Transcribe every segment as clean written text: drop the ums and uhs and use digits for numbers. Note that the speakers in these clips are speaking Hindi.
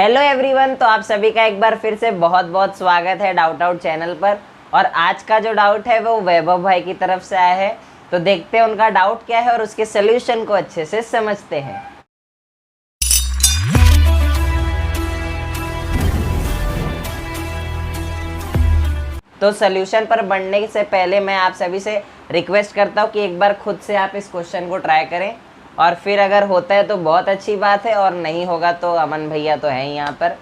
हेलो एवरीवन, तो आप सभी का एक बार फिर से बहुत बहुत स्वागत है डाउट आउट चैनल पर। और आज का जो डाउट है वो वैभव भाई की तरफ से आया है, तो देखते हैं उनका डाउट क्या है और उसके सोल्यूशन को अच्छे से समझते हैं। तो सोल्यूशन पर बढ़ने से पहले मैं आप सभी से रिक्वेस्ट करता हूँ कि एक बार खुद से आप इस क्वेश्चन को ट्राई करें, और फिर अगर होता है तो बहुत अच्छी बात है, और नहीं होगा तो अमन भैया तो हैं यहाँ पर।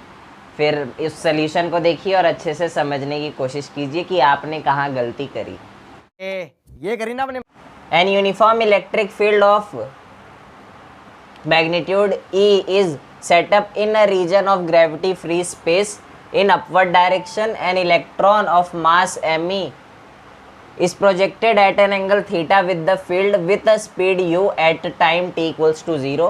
फिर इस सोल्यूशन को देखिए और अच्छे से समझने की कोशिश कीजिए कि आपने कहाँ गलती करी। ये करी ना अपने। An uniform electric field of magnitude E is set up in a region of gravity free space in upward direction. An electron of mass me is projected at an angle theta with the field with a speed u at time t equals to 0.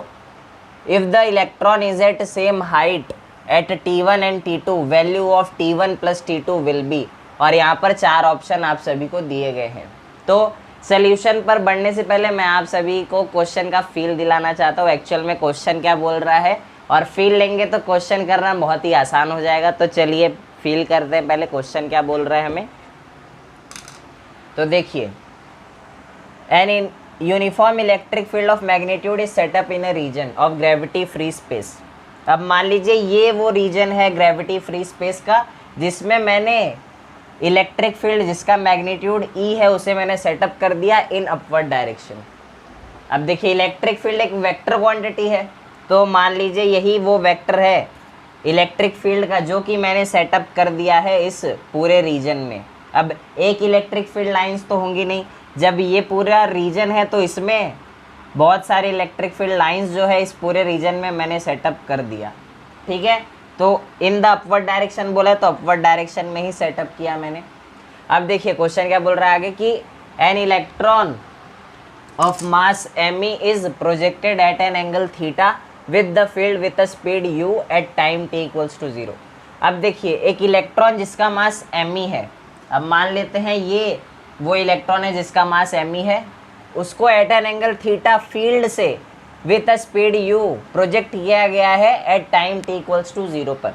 If the electron is at same height at t1 and t2, value of t1 plus t2 will be। और यहाँ पर चार ऑप्शन आप सभी को दिए गए हैं। तो सोल्यूशन पर बढ़ने से पहले मैं आप सभी को क्वेश्चन का फील दिलाना चाहता हूँ, एक्चुअल में क्वेश्चन क्या बोल रहा है, और फील लेंगे तो क्वेश्चन करना बहुत ही आसान हो जाएगा। तो चलिए फील करते हैं पहले क्वेश्चन क्या बोल रहा है हमें। तो देखिए, an uniform electric field of magnitude is setup in a region of gravity free space. अब मान लीजिए ये वो रीजन है ग्रेविटी फ्री स्पेस का जिसमें मैंने इलेक्ट्रिक फील्ड जिसका मैग्नीट्यूड E है उसे मैंने सेटअप कर दिया इन अपवर्ड डायरेक्शन। अब देखिए, इलेक्ट्रिक फील्ड एक वेक्टर क्वांटिटी है, तो मान लीजिए यही वो वेक्टर है इलेक्ट्रिक फील्ड का जो कि मैंने सेटअप कर दिया है इस पूरे रीजन में। अब एक इलेक्ट्रिक फील्ड लाइंस तो होंगी नहीं, जब ये पूरा रीजन है तो इसमें बहुत सारे इलेक्ट्रिक फील्ड लाइंस जो है इस पूरे रीजन में मैंने सेटअप कर दिया। ठीक है, तो इन द अपवर्ड डायरेक्शन बोला तो अपवर्ड डायरेक्शन में ही सेटअप किया मैंने। अब देखिए क्वेश्चन क्या बोल रहा है आगे कि an electron of mass me is projected at an angle theta with the field with the speed u at time t equals to 0। अब देखिए, एक इलेक्ट्रॉन जिसका मास me है, अब मान लेते हैं ये वो इलेक्ट्रॉन है जिसका मास me है, उसको at an angle theta field से with a speed u project किया गया है at time t equals to 0 पर।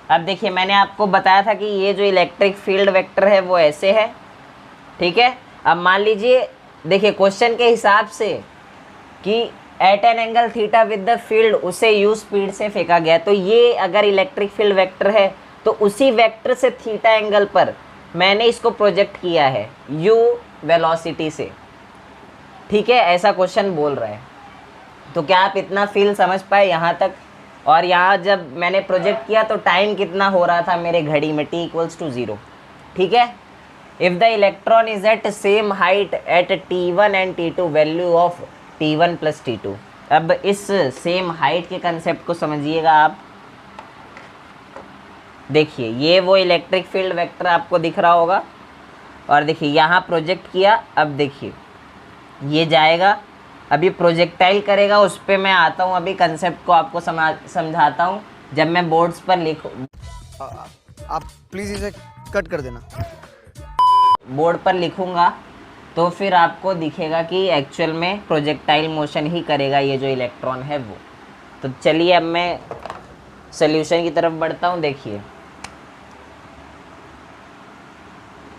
अब देखिए, मैंने आपको बताया था कि ये जो इलेक्ट्रिक फील्ड वेक्टर है वो ऐसे है। ठीक है, अब मान लीजिए, देखिए क्वेश्चन के हिसाब से कि at an angle theta with the field उसे u स्पीड से फेंका गया, तो ये अगर इलेक्ट्रिक फील्ड वेक्टर है तो उसी वेक्टर से थीटा एंगल पर मैंने इसको प्रोजेक्ट किया है u वेलोसिटी से। ठीक है, ऐसा क्वेश्चन बोल रहा है। तो क्या आप इतना फील समझ पाए यहाँ तक? और यहाँ जब मैंने प्रोजेक्ट किया तो टाइम कितना हो रहा था मेरे घड़ी में, t इक्वल्स टू 0। ठीक है, if the electron is at same height at t1 and t2, value of t1 plus t2। अब इस सेम हाइट के कंसेप्ट को समझिएगा आप। देखिए, ये वो इलेक्ट्रिक फील्ड वेक्टर आपको दिख रहा होगा, और देखिए यहाँ प्रोजेक्ट किया। अब देखिए ये जाएगा, अभी प्रोजेक्टाइल करेगा, उस पर मैं आता हूँ, अभी कंसेप्ट को आपको समझाता हूँ जब मैं बोर्ड्स पर लिखूँ। आप प्लीज़ इसे कट कर देना। बोर्ड पर लिखूँगा तो फिर आपको दिखेगा कि एक्चुअल में प्रोजेक्टाइल मोशन ही करेगा ये जो इलेक्ट्रॉन है वो। तो चलिए अब मैं सोल्यूशन की तरफ बढ़ता हूँ। देखिए,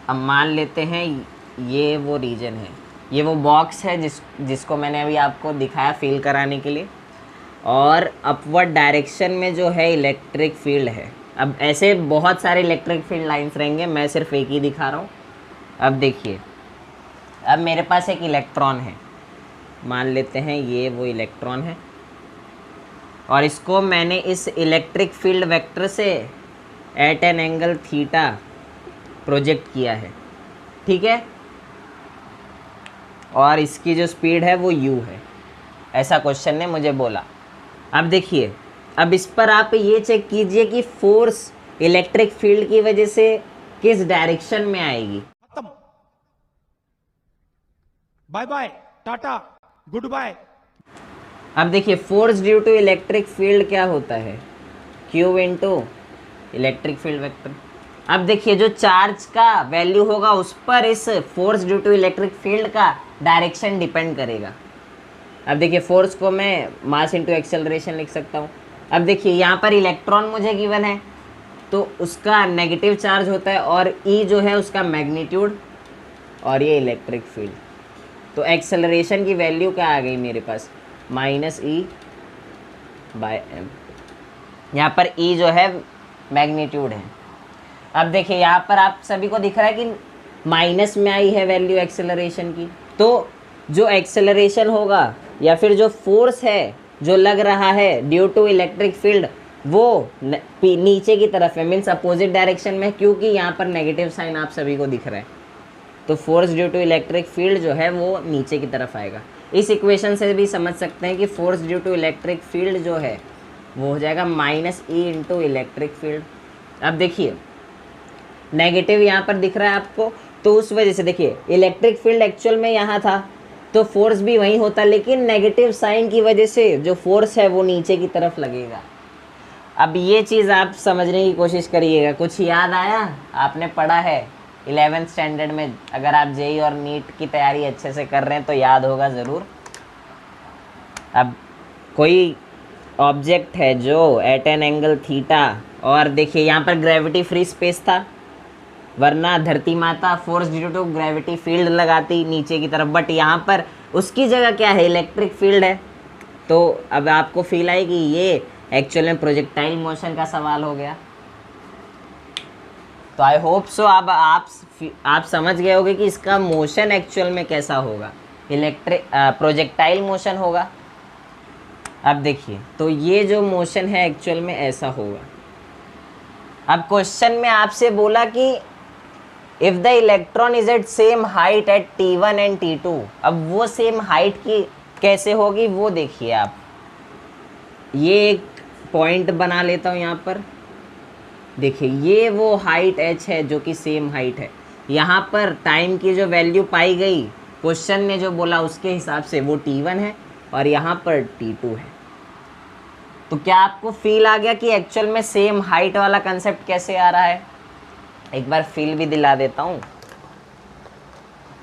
अब मान लेते हैं ये वो रीजन है, ये वो बॉक्स है जिसको मैंने अभी आपको दिखाया फील कराने के लिए, और अपवर्ड डायरेक्शन में जो है इलेक्ट्रिक फील्ड है। अब ऐसे बहुत सारे इलेक्ट्रिक फील्ड लाइंस रहेंगे, मैं सिर्फ एक ही दिखा रहा हूँ। अब देखिए, अब मेरे पास एक इलेक्ट्रॉन है, मान लेते हैं ये वो इलेक्ट्रॉन है, और इसको मैंने इस इलेक्ट्रिक फील्ड वेक्टर से at an angle theta project किया है। ठीक है, और इसकी जो स्पीड है वो u है, ऐसा क्वेश्चन ने मुझे बोला। अब देखिए, अब इस पर आप ये चेक कीजिए कि फोर्स इलेक्ट्रिक फील्ड की वजह से किस डायरेक्शन में आएगी। Bye bye, tata, good bye. अब देखिए, force due to electric field क्या होता है, q into electric field vector. अब देखिए, जो चार्ज का वैल्यू होगा उस पर इस force due to electric field का डायरेक्शन डिपेंड करेगा। अब देखिए, फोर्स को मैं मास इंटू एक्सेलरेशन लिख सकता हूँ, अब देखिए यहाँ पर इलेक्ट्रॉन मुझे गिवन है, तो उसका नेगेटिव चार्ज होता है, और ई जो है उसका मैग्नीट्यूड, और ये इलेक्ट्रिक फील्ड। तो एक्सेलरेशन की वैल्यू क्या आ गई मेरे पास, -E/m। यहाँ पर ई जो है मैग्नीट्यूड है। अब देखिए यहाँ पर आप सभी को दिख रहा है कि माइनस में आई है वैल्यू एक्सेलरेशन की, तो जो एक्सेलरेशन होगा या फिर जो फोर्स है जो लग रहा है ड्यू टू इलेक्ट्रिक फील्ड, वो नीचे की तरफ है, मीन्स अपोजिट डायरेक्शन में, क्योंकि यहाँ पर नेगेटिव साइन आप सभी को दिख रहा है। तो force due to electric field जो है वो नीचे की तरफ आएगा। इस इक्वेशन से भी समझ सकते हैं कि force due to electric field जो है वो हो जाएगा -E × इलेक्ट्रिक फील्ड। अब देखिए नेगेटिव यहाँ पर दिख रहा है आपको, तो उस वजह से देखिए इलेक्ट्रिक फील्ड एक्चुअल में यहाँ था तो फोर्स भी वहीं होता, लेकिन नेगेटिव साइन की वजह से जो फोर्स है वो नीचे की तरफ लगेगा। अब ये चीज़ आप समझने की कोशिश करिएगा। कुछ याद आया? आपने पढ़ा है 11th स्टैंडर्ड में, अगर आप जेई और नीट की तैयारी अच्छे से कर रहे हैं तो याद होगा ज़रूर। अब कोई ऑब्जेक्ट है जो एट एन एंगल थीटा, और देखिए यहाँ पर ग्रेविटी फ्री स्पेस था, वरना धरती माता force due to gravity field लगाती नीचे की तरफ, बट यहाँ पर उसकी जगह क्या है, इलेक्ट्रिक फील्ड है। तो अब आपको फील आई कि ये एक्चुअल में प्रोजेक्टाइल मोशन का सवाल हो गया। तो आई होप सो अब आप समझ गए होंगे कि इसका मोशन एक्चुअल में कैसा होगा, प्रोजेक्टाइल मोशन होगा। अब देखिए तो ये जो मोशन है एक्चुअल में ऐसा होगा। अब क्वेश्चन में आपसे बोला कि if the electron is at same height at T1 and T2, अब वो सेम हाइट की कैसे होगी वो देखिए आप। ये एक पॉइंट बना लेता हूँ यहाँ पर, देखिए ये वो हाइट h है जो कि सेम हाइट है। यहाँ पर टाइम की जो वैल्यू पाई गई क्वेश्चन ने जो बोला उसके हिसाब से वो T1 है और यहाँ पर T2 है। तो क्या आपको फील आ गया कि एक्चुअल में सेम हाइट वाला कंसेप्ट कैसे आ रहा है? एक बार फील भी दिला देता हूँ।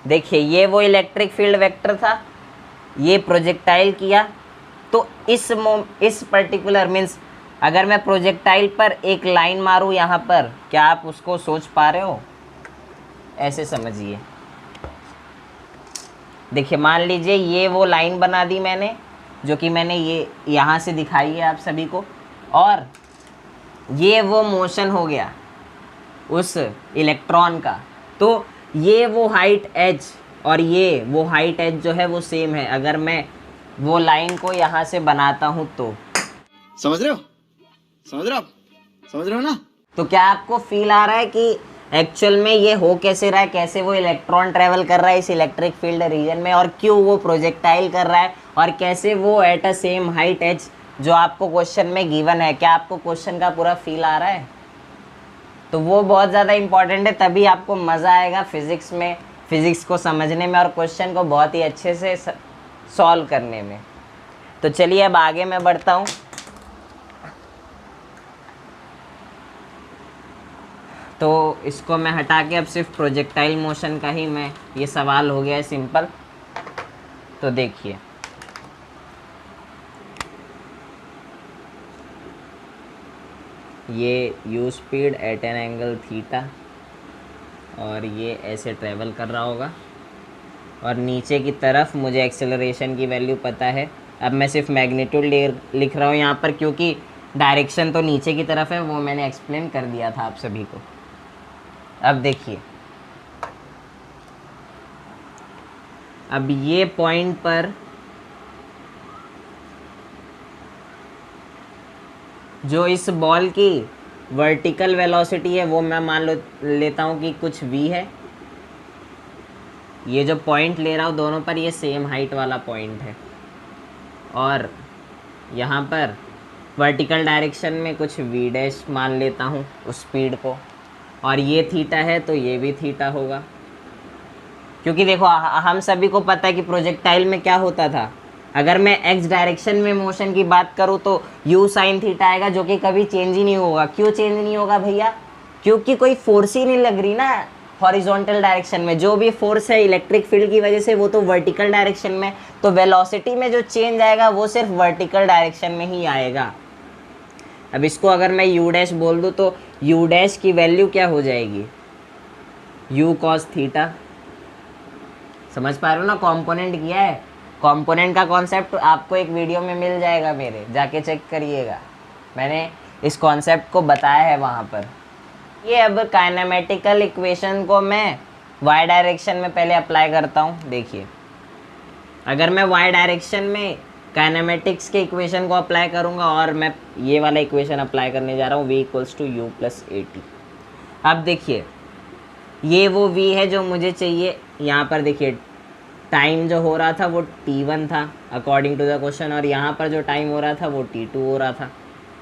देखिए ये वो इलेक्ट्रिक फील्ड वेक्टर था, ये प्रोजेक्टाइल किया, तो इस पर्टिकुलर मीन्स अगर मैं प्रोजेक्टाइल पर एक लाइन मारूँ यहाँ पर, क्या आप उसको सोच पा रहे हो? ऐसे समझिए, देखिए मान लीजिए ये वो लाइन बना दी मैंने, जो कि मैंने ये यहाँ से दिखाई है आप सभी को, और ये वो मोशन हो गया उस इलेक्ट्रॉन का। तो ये वो हाइट h और ये वो हाइट h जो है वो सेम है। अगर मैं वो लाइन को यहाँ से बनाता हूँ तो समझ रहे हो? समझ रहे हो आप? समझ रहे हो ना? तो क्या आपको फील आ रहा है कि एक्चुअल में ये हो कैसे रहा है, कैसे वो इलेक्ट्रॉन ट्रेवल कर रहा है इस इलेक्ट्रिक फील्ड रीजन में, और क्यों वो प्रोजेक्टाइल कर रहा है, और कैसे वो at a same height h जो आपको क्वेश्चन में गिवन है। क्या आपको क्वेश्चन का पूरा फील आ रहा है? तो वो बहुत ज़्यादा इंपॉर्टेंट है, तभी आपको मज़ा आएगा फिज़िक्स में, फिज़िक्स को समझने में और क्वेश्चन को बहुत ही अच्छे से सॉल्व करने में। तो चलिए अब आगे मैं बढ़ता हूँ। तो इसको मैं हटा के अब सिर्फ प्रोजेक्टाइल मोशन का ही मैं, ये सवाल हो गया है सिंपल। तो देखिए ये u speed at an angle theta, और ये ऐसे ट्रेवल कर रहा होगा, और नीचे की तरफ मुझे एक्सेलरेशन की वैल्यू पता है। अब मैं सिर्फ मैग्नीट्यूड लिख रहा हूँ यहाँ पर, क्योंकि डायरेक्शन तो नीचे की तरफ है, वो मैंने एक्सप्लेन कर दिया था आप सभी को। अब देखिए अब ये पॉइंट पर जो इस बॉल की वर्टिकल वेलोसिटी है वो मैं मान लेता हूँ कि कुछ v है। ये जो पॉइंट ले रहा हूँ दोनों पर ये सेम हाइट वाला पॉइंट है, और यहाँ पर वर्टिकल डायरेक्शन में कुछ v डैश मान लेता हूँ उस स्पीड को, और ये थीटा है तो ये भी थीटा होगा। क्योंकि देखो हम सभी को पता है कि प्रोजेक्टाइल में क्या होता था, अगर मैं x डायरेक्शन में मोशन की बात करूँ तो u साइन थीटा आएगा, जो कि कभी चेंज ही नहीं होगा। क्यों चेंज नहीं होगा भैया? क्योंकि कोई फोर्स ही नहीं लग रही ना हॉरिजॉन्टल डायरेक्शन में। जो भी फोर्स है इलेक्ट्रिक फील्ड की वजह से वो तो वर्टिकल डायरेक्शन में, तो वेलोसिटी में जो चेंज आएगा वो सिर्फ वर्टिकल डायरेक्शन में ही आएगा। अब इसको अगर मैं यू डैश बोल दूँ तो यू डैश की वैल्यू क्या हो जाएगी, यू कॉस थीटा। समझ पा रहे हो ना, कंपोनेंट किया है। कंपोनेंट का कॉन्सेप्ट आपको एक वीडियो में मिल जाएगा मेरे, जाके चेक करिएगा, मैंने इस कॉन्सेप्ट को बताया है वहाँ पर। ये अब काइनेमेटिकल इक्वेशन को मैं वाई डायरेक्शन में पहले अप्लाई करता हूँ। देखिए अगर मैं वाई डायरेक्शन में काइनेमेटिक्स के इक्वेशन को अप्लाई करूँगा और मैं ये वाला इक्वेशन अप्लाई करने जा रहा हूँ, v equals to u plus a t. अब देखिए ये वो v है जो मुझे चाहिए। यहाँ पर देखिए टाइम जो हो रहा था वो t1 था अकॉर्डिंग टू द क्वेश्चन, और यहाँ पर जो टाइम हो रहा था वो t2 हो रहा था।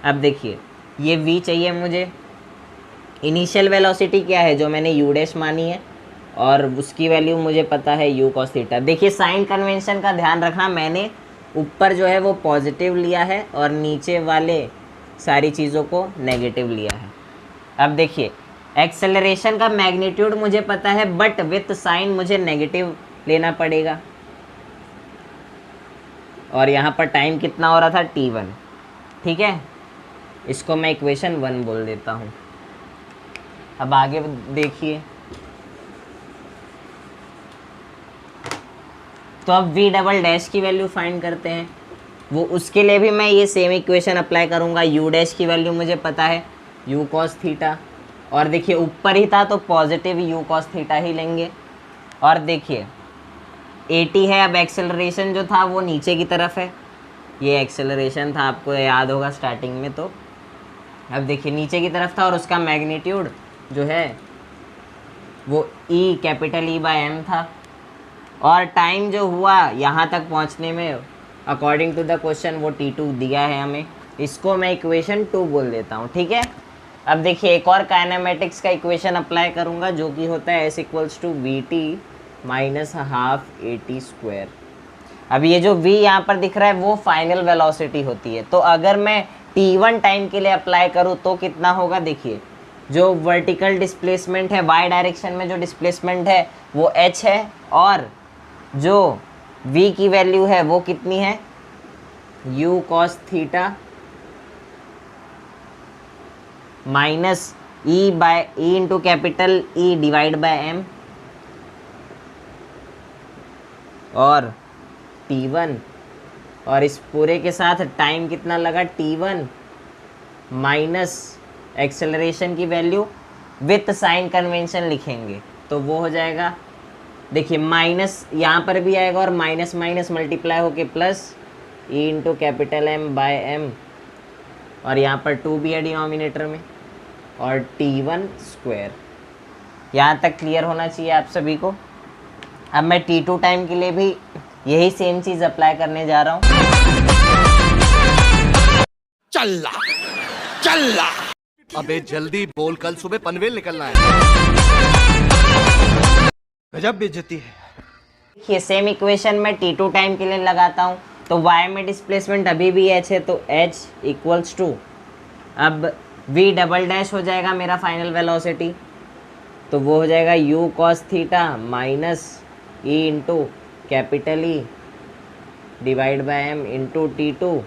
अब देखिए ये v चाहिए मुझे। इनिशियल वेलोसिटी क्या है जो मैंने u डैश मानी है, और उसकी वैल्यू मुझे पता है u cos थीटा। देखिए साइन कन्वेंशन का ध्यान रखना, मैंने ऊपर जो है वो पॉजिटिव लिया है और नीचे वाले सारी चीज़ों को नेगेटिव लिया है। अब देखिए एक्सेलरेशन का मैग्नीट्यूड मुझे पता है, बट विथ साइन मुझे नेगेटिव लेना पड़ेगा। और यहाँ पर टाइम कितना हो रहा था, t1। ठीक है, इसको मैं इक्वेशन 1 बोल देता हूँ। अब आगे देखिए, तो अब v डबल डैश की वैल्यू फाइंड करते हैं। वो उसके लिए भी मैं ये सेम इक्वेशन अप्लाई करूँगा। u डैश की वैल्यू मुझे पता है u cos थीटा, और देखिए ऊपर ही था तो पॉजिटिव u cos थीटा ही लेंगे। और देखिए at है, अब एक्सेलरेशन जो था वो नीचे की तरफ है, ये एक्सेलरेशन था, आपको याद होगा स्टार्टिंग में। तो अब देखिए नीचे की तरफ था और उसका मैग्नीट्यूड जो है वो e capital E by m था, और टाइम जो हुआ यहाँ तक पहुँचने में अकॉर्डिंग टू द क्वेश्चन वो t2 दिया है हमें। इसको मैं इक्वेशन 2 बोल देता हूँ। ठीक है, अब देखिए एक और काइनेमेटिक्स का इक्वेशन अप्लाई करूँगा जो कि होता है s equals to v t minus half a t square. अब ये जो v यहाँ पर दिख रहा है वो फाइनल वेलोसिटी होती है। तो अगर मैं t1 टाइम के लिए अप्लाई करूँ तो कितना होगा, देखिए जो वर्टिकल डिस्प्लेसमेंट है y डायरेक्शन में, जो डिस्प्लेसमेंट है वो h है, और जो v की वैल्यू है वो कितनी है, u cos theta minus e by e into capital E divide by m, और t1, और इस पूरे के साथ टाइम कितना लगा t1 माइनस एक्सेलरेशन की वैल्यू विथ साइन कन्वेंशन लिखेंगे तो वो हो जाएगा, देखिए माइनस यहाँ पर भी आएगा और माइनस माइनस मल्टीप्लाई होके plus e into capital M by m, और यहाँ पर 2 भी है डिनोमिनेटर में, और t1 स्क्वायर। यहाँ तक क्लियर होना चाहिए आप सभी को। अब मैं t2 टाइम के लिए भी यही सेम चीज़ अप्लाई करने जा रहा हूँ। चल अबे जल्दी बोल, कल सुबह पनवेल निकलना है। गजब बेइज्जती है। देखिए सेम इक्वेशन मैं t2 टाइम के लिए लगाता हूँ, तो y में डिस्प्लेसमेंट अभी भी h है, तो h इक्वल्स टू, अब v डबल डैश हो जाएगा मेरा फाइनल वेलोसिटी, तो वो हो जाएगा u cos theta minus e into capital E divide by m into t2,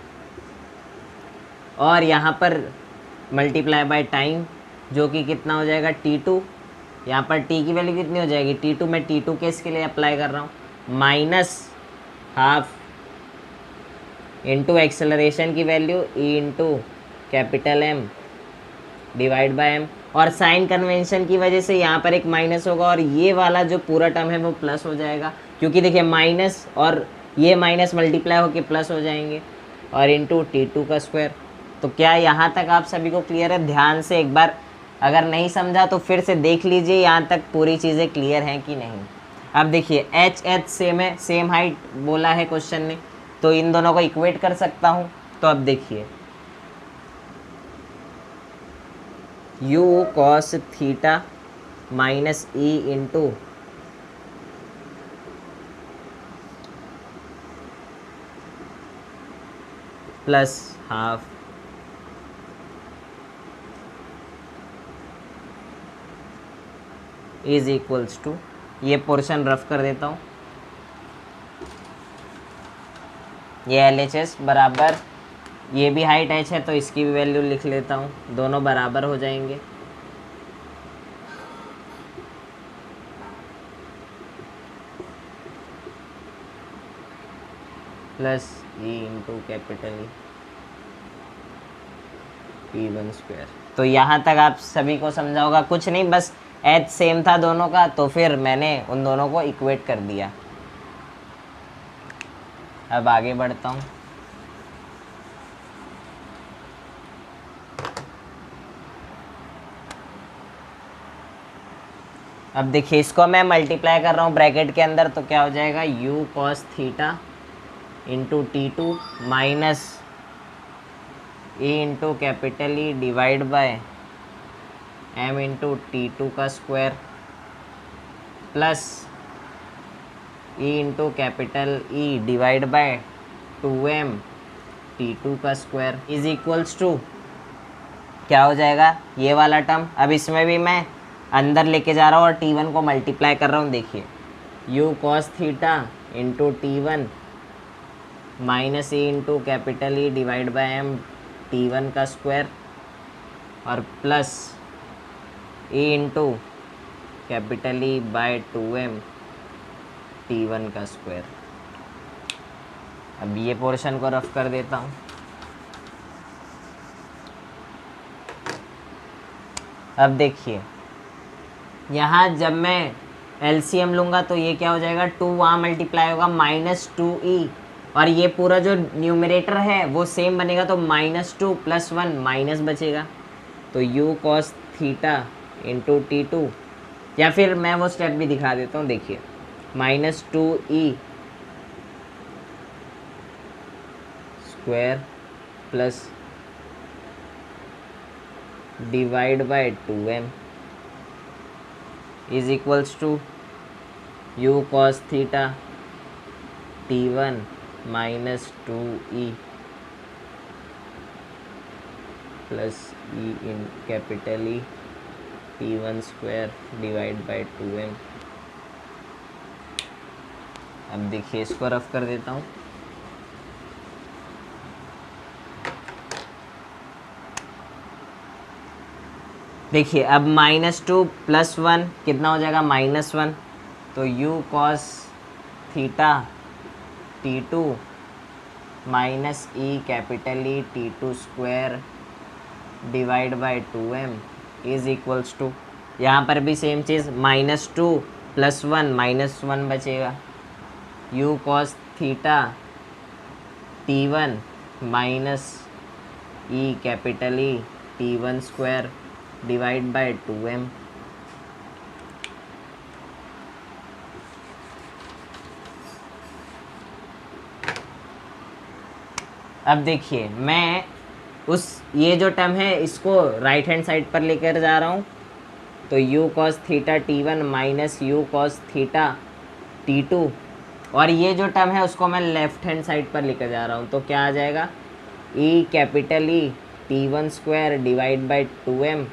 और यहाँ पर मल्टीप्लाई बाय टाइम जो कि कितना हो जाएगा t2। यहाँ पर t की वैल्यू कितनी हो जाएगी, t2, मैं t2 केस के लिए अप्लाई कर रहा हूँ, माइनस हाफ इंटू एक्सेलरेशन की value e into capital M divide by m, और साइन कन्वेंशन की वजह से यहाँ पर एक माइनस होगा और ये वाला जो पूरा टर्म है वो प्लस हो जाएगा, क्योंकि देखिए माइनस और ये माइनस मल्टीप्लाई होके प्लस हो जाएंगे, और इंटू t2 का स्क्वायर। तो क्या यहाँ तक आप सभी को क्लियर है? ध्यान से एक बार, अगर नहीं समझा तो फिर से देख लीजिए यहाँ तक पूरी चीज़ें क्लियर हैं कि नहीं। अब देखिए एच एच सेम है, सेम हाइट बोला है क्वेश्चन ने, तो इन दोनों को इक्वेट कर सकता हूँ। तो अब देखिए u cos theta minus e into plus half is equals to, ये पोर्शन रफ कर देता हूँ, ये LHS बराबर ये भी हाइट h है तो इसकी भी वैल्यू लिख लेता हूँ, दोनों बराबर हो जाएंगे। Plus E into capital P1 square. तो यहाँ तक आप सभी को समझा होगा, कुछ नहीं, बस h सेम था दोनों का, तो फिर मैंने उन दोनों को इक्वेट कर दिया। अब आगे बढ़ता हूँ। अब देखिए, इसको मैं मल्टीप्लाई कर रहा हूँ ब्रैकेट के अंदर, तो क्या हो जाएगा, u cos theta into T2 minus e into capital E divide by m into T2 का square plus e into capital E divide by 2m T2 का स्क्वायर इज इक्वल्स टू क्या हो जाएगा, ये वाला टर्म। अब इसमें भी मैं अंदर लेके जा रहा हूँ और T1 को मल्टीप्लाई कर रहा हूँ। देखिए, u cos theta into T1 minus e into capital E divide by m T1 का स्क्वायर और plus e into capital E by 2m T1 का स्क्वायर। अब ये पोर्शन को रफ कर देता हूँ। अब देखिए, यहाँ जब मैं एलसीएम लूँगा तो ये क्या हो जाएगा, 2 वहाँ मल्टीप्लाई होगा माइनस 2e, और ये पूरा जो न्यूमरेटर है वो सेम बनेगा, तो -2 + 1 माइनस बचेगा। तो u cos theta into T2, या फिर मैं वो स्टेप भी दिखा देता हूँ। देखिए, -2e square plus divide by 2m is equals to u cos theta T1 minus 2e plus e in capital E T1 square divide by 2m। अब देखिए, इसको रफ कर देता हूँ। देखिए, अब -2 + 1 कितना हो जाएगा, -1। तो u cos theta T2 minus e capital E T2 square divide by 2m is equals to, यहाँ पर भी सेम चीज़, -2 + 1 -1 बचेगा। u cos theta T1 minus e capital E T1 square divide by 2m। अब देखिए, मैं ये जो टर्म है इसको राइट हैंड साइड पर लेकर जा रहा हूँ। तो u cos theta T1 minus u cos theta T2, और ये जो टर्म है उसको मैं लेफ्ट हैंड साइड पर लेकर जा रहा हूँ। तो क्या आ जाएगा, e capital E T1 square divide by 2m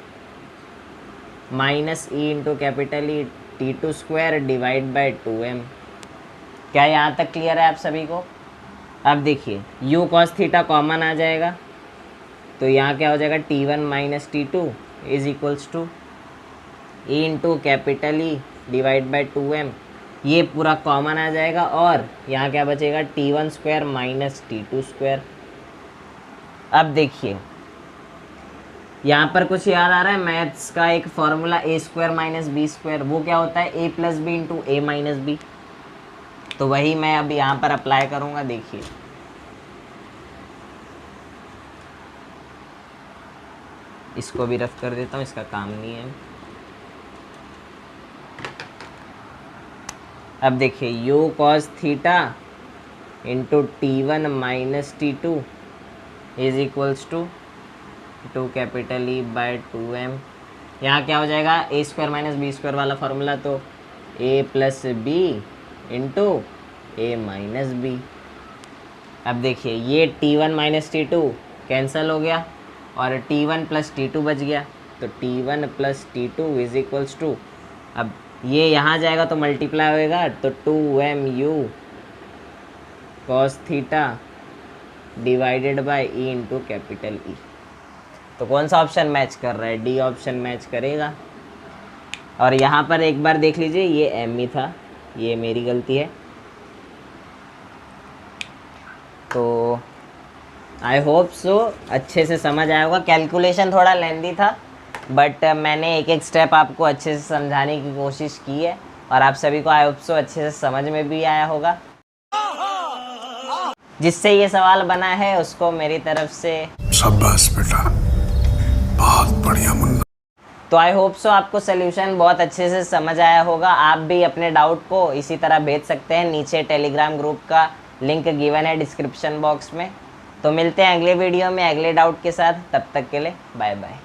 minus e into capital E T2 square divide by 2m। क्या यहाँ तक क्लियर है आप सभी को? अब देखिए, u cos थीटा कॉमन आ जाएगा, तो यहाँ क्या हो जाएगा, T1 minus T2 is equals to e into capital E divide by 2m। ये पूरा कॉमन आ जाएगा, और यहाँ क्या बचेगा, T1 square minus T2 square. अब देखिए, यहाँ पर कुछ याद आ रहा है मैथ्स का एक formula a square minus b square, वो क्या होता है, a plus b into a minus b. तो वही मैं अब यहाँ पर अप्लाई करूँगा। देखिए, इसको भी रफ कर देता हूँ, इसका काम नहीं है। अब देखिए, u cos theta into T1 minus T2 is equals to 2 capital E by 2m। यहाँ क्या हो जाएगा, a square minus b square वाला फार्मूला, तो a plus b into a minus b. अब देखिए, ये T1 माइनस T2 कैंसिल हो गया और T1 प्लस T2 बच गया। तो T1 plus T2 is equals to, अब ये यहाँ जाएगा तो मल्टीप्लाई होएगा, तो 2mu cos theta divided by E into capital E. तो कौन सा ऑप्शन मैच कर रहा है? डी ऑप्शन मैच करेगा। और यहाँ पर एक बार देख लीजिए, ये एम ई था, ये मेरी गलती है। तो आई होप सो अच्छे से समझ आया होगा। कैलकुलेशन थोड़ा लेंदी था, बट मैंने एक एक स्टेप आपको अच्छे से समझाने की कोशिश की है, और आप सभी को आई होप सो अच्छे से समझ में भी आया होगा। जिससे ये सवाल बना है उसको मेरी तरफ से शाबाश बेटा, बहुत बढ़िया मुन्ना। तो आई होप सो आपको सोल्यूशन बहुत अच्छे से समझ आया होगा। आप भी अपने डाउट को इसी तरह भेज सकते हैं। नीचे टेलीग्राम ग्रुप का लिंक गिवन है डिस्क्रिप्शन बॉक्स में। तो मिलते हैं अगले वीडियो में अगले डाउट के साथ। तब तक के लिए बाय बाय।